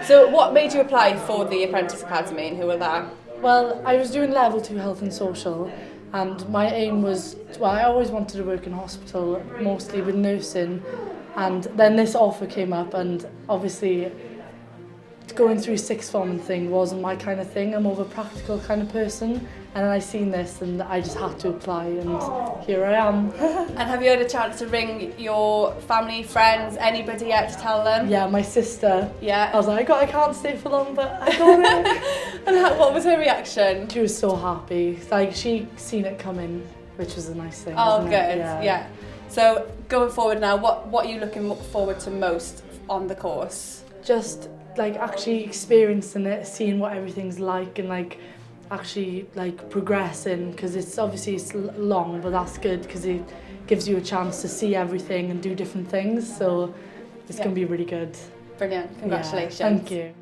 So what made you apply for the Apprentice Academy in Hywel Dda? Well, I was doing level 2 health and social, and my aim was, well, I always wanted to work in hospital, mostly with nursing, and then this offer came up, and obviously going through sixth form and thing wasn't my kind of thing. I'm more of a practical kind of person, and then I seen this and I just had to apply, and here I am. And have you had a chance to ring your family, friends, anybody yet to tell them? Yeah, my sister. Yeah. I was like, I can't stay for long, but I got it. And what was her reaction? She was so happy. Like, she seen it coming, which was a nice thing. Oh, wasn't good. It? Yeah. So going forward now, what are you looking forward to most on the course? Just like actually experiencing it, seeing what everything's like, and like actually like progressing, because it's obviously it's long, but that's good because it gives you a chance to see everything and do different things. So it's going to be really good. Brilliant. Congratulations. Yeah, thank you.